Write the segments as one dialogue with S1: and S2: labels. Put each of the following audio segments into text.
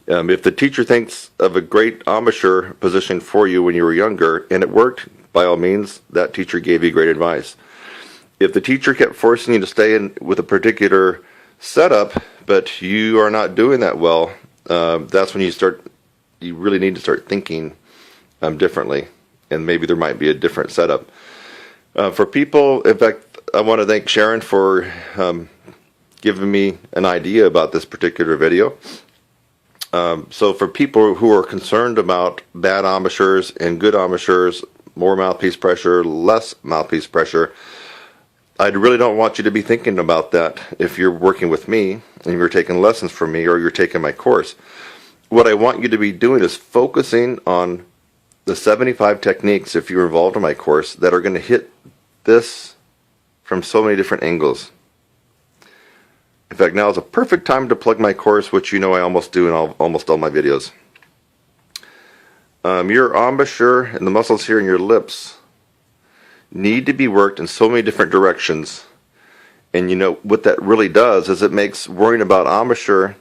S1: If the teacher thinks of a great embouchure position for you when you were younger and it worked, by all means, that teacher gave you great advice. If the teacher kept forcing you to stay in with a particular setup, but you are not doing that well, that's when you really need to start thinking differently, and maybe there might be a different setup. For people, in fact, I want to thank Sharon for giving me an idea about this particular video. So for people who are concerned about bad embouchures and good embouchures, more mouthpiece pressure, less mouthpiece pressure, I really don't want you to be thinking about that if you're working with me and you're taking lessons from me or you're taking my course. What I want you to be doing is focusing on the 75 techniques, if you're involved in my course, that are going to hit this from so many different angles. In fact, now is a perfect time to plug my course, which you know I almost do in almost all my videos. Your embouchure and the muscles here in your lips need to be worked in so many different directions. And you know what that really does is it makes worrying about embouchure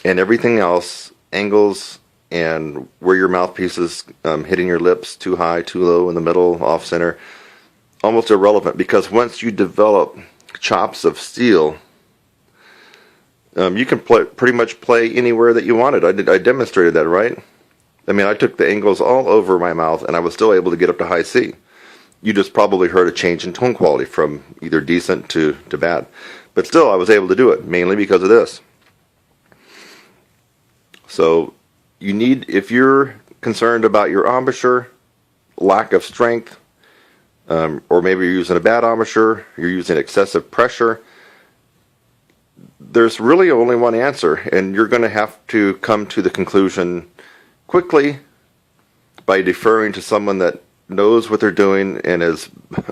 S1: and everything else, angles and where your mouthpiece is hitting your lips, too high, too low, in the middle, off center, almost irrelevant, because once you develop chops of steel, you can pretty much play anywhere that you wanted. I demonstrated that, right? I mean, I took the angles all over my mouth, and I was still able to get up to high C. You just probably heard a change in tone quality from either decent to bad. But still, I was able to do it, mainly because of this. So, you need, if you're concerned about your embouchure, lack of strength, or maybe you're using a bad embouchure, you're using excessive pressure, there's really only one answer, and you're going to have to come to the conclusion quickly by deferring to someone that knows what they're doing and has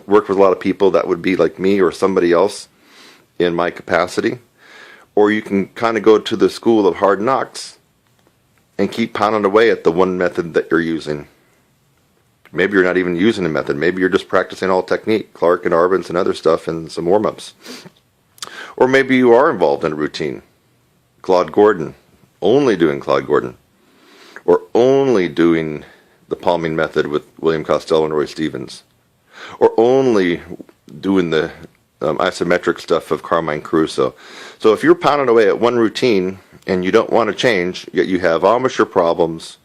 S1: worked with a lot of people that would be like me or somebody else in my capacity. Or you can kind of go to the school of hard knocks and keep pounding away at the one method that you're using. Maybe you're not even using a method. Maybe you're just practicing all technique, Clark and Arbenz and other stuff, and some warm-ups. Or maybe you are involved in a routine. Claude Gordon, only doing Claude Gordon. Or only doing the palming method with William Costello and Roy Stevens. Or only doing the isometric stuff of Carmine Caruso. So if you're pounding away at one routine and you don't want to change, yet you have embouchure problems,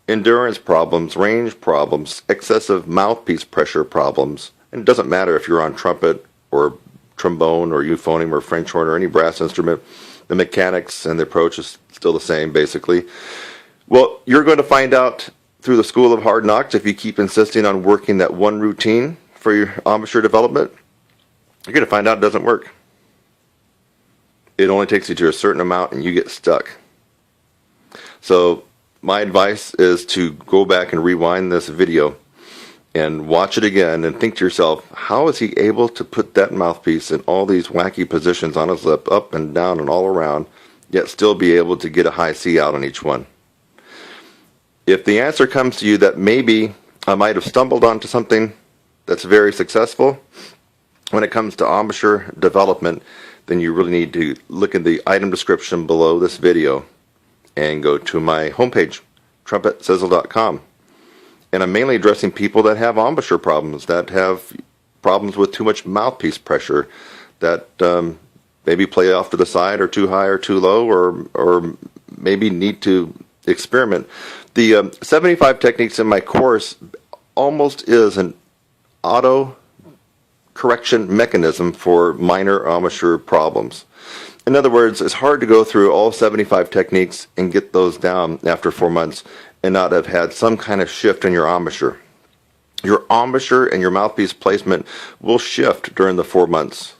S1: endurance problems, range problems, excessive mouthpiece pressure problems, and it doesn't matter if you're on trumpet or trombone or euphonium or French horn or any brass instrument, the mechanics and the approach is still the same basically. Well, you're going to find out through the school of hard knocks, if you keep insisting on working that one routine for your embouchure development, you're going to find out it doesn't work. It only takes you to a certain amount and you get stuck. So my advice is to go back and rewind this video and watch it again and think to yourself, how is he able to put that mouthpiece in all these wacky positions on his lip, up and down and all around, yet still be able to get a high C out on each one? If the answer comes to you that maybe I might have stumbled onto something that's very successful when it comes to embouchure development, then you really need to look in the item description below this video and go to my homepage, TrumpetSizzle.com. And I'm mainly addressing people that have embouchure problems, that have problems with too much mouthpiece pressure, that maybe play off to the side or too high or too low, or maybe need to experiment. The 75 techniques in my course almost is an auto correction mechanism for minor embouchure problems. In other words, it's hard to go through all 75 techniques and get those down after 4 months and not have had some kind of shift in your embouchure. Your embouchure and your mouthpiece placement will shift during the 4 months.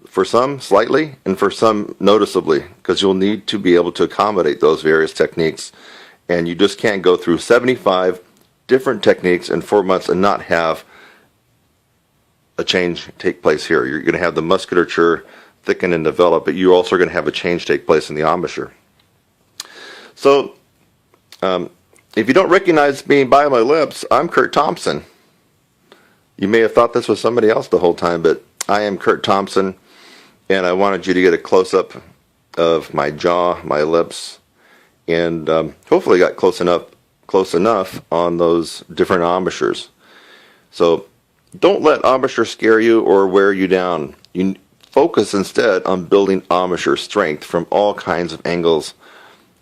S1: For some, slightly, and for some, noticeably, because you'll need to be able to accommodate those various techniques. And you just can't go through 75 different techniques in 4 months and not have a change take place here. You're going to have the musculature thicken and develop, but you're also going to have a change take place in the embouchure. So, if you don't recognize me by my lips, I'm Kurt Thompson. You may have thought this was somebody else the whole time, but I am Kurt Thompson, and I wanted you to get a close-up of my jaw, my lips, and hopefully got close enough on those different embouchures. So don't let embouchure scare you or wear you down. You focus instead on building embouchure strength from all kinds of angles,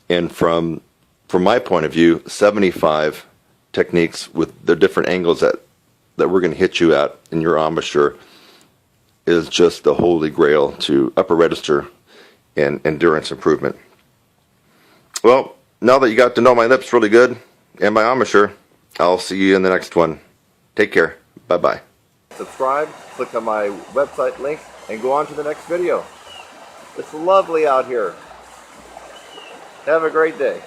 S1: and from my point of view, 75 techniques with the different angles that we're going to hit you at in your embouchure is just the holy grail to upper register and endurance improvement. Well, now that you got to know my lips really good and my embouchure, I'll see you in the next one. Take care. Bye-bye. Subscribe, click on my website link, and go on to the next video. It's lovely out here. Have a great day.